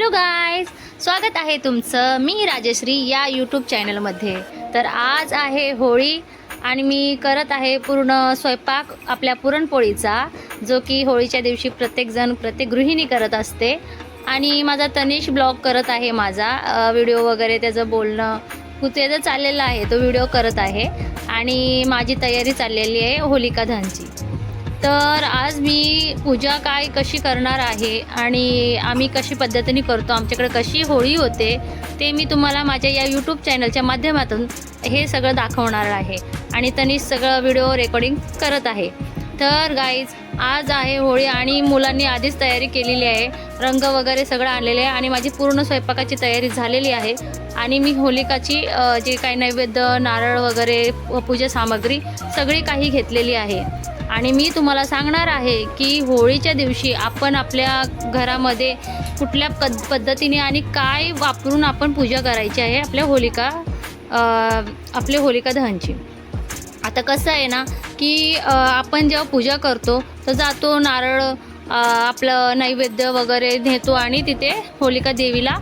Hello guys, स्वागत आहे तुमचं मी राजश्री या यूट्यूब चॅनलमध्ये। तर आज आहे होळी आणि मी करत आहे पूर्ण स्वयंपाक आपल्या पुरणपोळीचा, जो की होळीच्या दिवशी प्रत्येक गृहिणी करत असते। आणि माझा तनिष ब्लॉग करत आहे, माझा व्हिडिओ वगैरे त्याचं बोलणं त्याचं चाललेलं आहे, तो व्हिडिओ करत आहे। आणि माझी तयारी चाललेली आहे होलिका दहनची। तर आज मी पूजा कशी करणार आहे आणि आम्ही कशी पद्धतीने करतो, आमच्याकडे कशी होळी होते ते मी तुम्हाला माझ्या या यूट्यूब चॅनलच्या माध्यमातून हे सगळं दाखवणार आहे। आणि तनिष सगळं व्हिडिओ रेकॉर्डिंग करत आहे। तर गाईज, आज आहे होळी आणि मुलांनी आधीच तयारी केलेली आहे, रंग वगैरे सगळं आणलेले आहे आणि माझी पूर्ण स्वयंपाकाची तयारी झालेली आहे। आणि मी होलिकाची जे काही नैवेद्य, नारळ वगैरे, पूजा सामग्री सगळी काही घेतलेली आहे। आणि मी तुम्हाला सांगणार आहे की होळीच्या दिवशी आपण आपल्या घरामध्ये कुठल्या पद्धतीने आणि काय वापरून आपण पूजा करायची आहे आपल्या होलिका दहनची। आता कसं आहे ना की आपण जेव्हा पूजा करतो तर जातो, नारळ आपलं नैवेद्य वगैरे नेतो आणि तिथे होलिका देवीला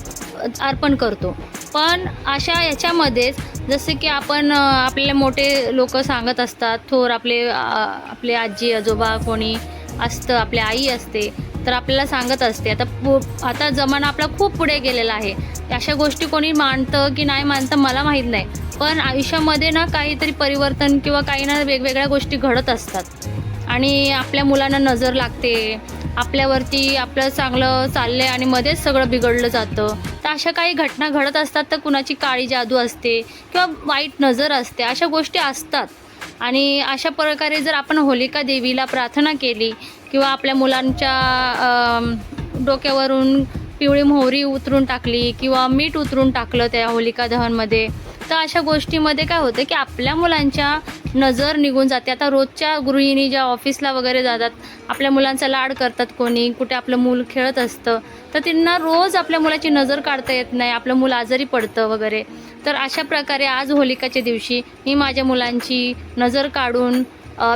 अर्पण करतो। पण अशा याच्यामध्येच जसे की आपण आपल्याला मोठे लोक सांगत असतात, थोर आपले आजी आजोबा कोणी असतं, आपली आई असते, तर आपल्याला सांगत असते। आता जमाना आपला खूप पुढे गेलेला आहे, अशा गोष्टी कोणी मानतं की नाही मानतं मला माहीत नाही, पण आयुष्यामध्ये ना काहीतरी परिवर्तन किंवा काही ना वेगवेगळ्या गोष्टी घडत असतात आणि आपल्या मुलांना नजर लागते, आपल्यावरती आपलं चांगलं चाललंय आणि मध्येच सगळं बिघडलं जातं। तर अशा काही घटना घडत असतात, तर कुणाची काळी जादू असते किंवा वाईट नजर असते, अशा गोष्टी असतात। आणि अशा प्रकारे जर आपण होलिका देवीला प्रार्थना केली किंवा आपल्या मुलांच्या डोक्यावरून पिवळी मोहरी उतरून टाकली किंवा मीठ उतरून टाकलं त्या होलिका दहनमध्ये, तर अशा गोष्टीमध्ये काय होतं की आपल्या मुलांच्या नजर निघून जाते। आता रोजच्या गृहिणी ज्या ऑफिसला वगैरे जातात, आपल्या मुलांचा लाड करतात, कोणी कुठे आपलं मूल खेळत असतं, तर त्यांना रोज आपल्या मुलाची नजर काढता येत नाही, आपलं मूल आजारी पडतं वगैरे। तर अशा प्रकारे आज होलिकाच्या दिवशी मी माझ्या मुलांची नजर काढून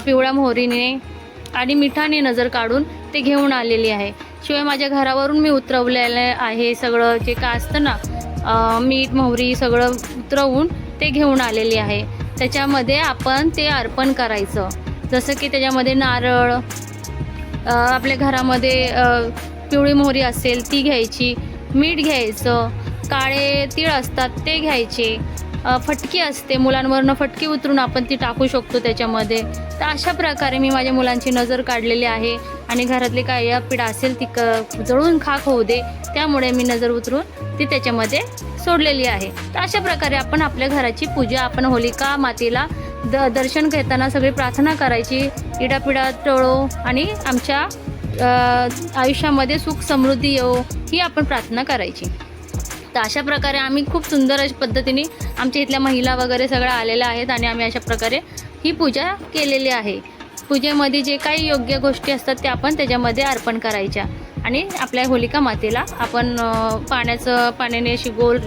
पिवळ्या मोहरीने आणि मिठाने नजर काढून ते घेऊन आलेली आहे। शिवाय माझ्या घरावरून मी उतरवलेलं आहे सगळं जे काय असतं ना, मीठ मोहरी सगळं उतरवून ते घेऊन आलेली आहे। त्याच्यामध्ये आपण ते अर्पण करायचं, जसं की त्याच्यामध्ये नारळ, आपल्या घरामध्ये पिवळी मोहरी असेल ती घ्यायची, मीठ घ्यायचं, काळे तीळ असतात ते घ्यायचे, फटकी असते, मुलांवरनं फटकी उतरून आपण ती टाकू शकतो त्याच्यामध्ये। तर अशा प्रकारे मी माझ्या मुलांची नजर काढलेली आहे आणि घरातली काही पिढा असेल ती जळून खाक होऊ दे, त्यामुळे मी नजर उतरून ती त्याच्यामध्ये सोडलेली आहे। तर अशा प्रकारे आपण आपल्या घराची पूजा, आपण होलिका मातेला दर्शन घेताना सगळी प्रार्थना करायची, इडापिडा टळो आणि आमच्या आयुष्यामध्ये सुख समृद्धी येवो, ही आपण प्रार्थना करायची। तर अशा प्रकारे आम्ही खूप सुंदर अशा पद्धतीने आमच्या इथल्या महिला वगैरे सगळ्या आलेल्या आहेत आणि आम्ही अशा प्रकारे ही पूजा केलेली आहे। पूजेमध्ये जे काही योग्य गोष्टी असतात त्या आपण त्याच्यामध्ये अर्पण करायच्या आणि आपल्या होलिका मातेला आपण पाण्याने अशी गोल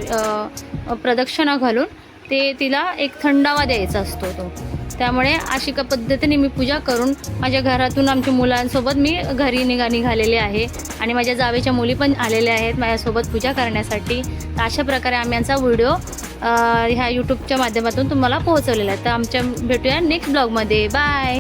प्रदक्षिणा घालून ते तिला एक थंडावा द्यायचा असतो तो। त्यामुळे अशी पद्धतीने मी पूजा करून माझ्या घरातून आमच्या मुलांसोबत मी घरी निघालेले आहे आणि माझ्या जावेच्या मुली पण आलेल्या आहेत माझ्यासोबत पूजा करण्यासाठी। तर अशा प्रकारे आम्ही आमचा व्हिडिओ ह्या यूट्यूबच्या माध्यमातून तुम्हाला पोहोचवलेला आहे। तर भेटूया नेक्स्ट ब्लॉगमध्ये। बाय।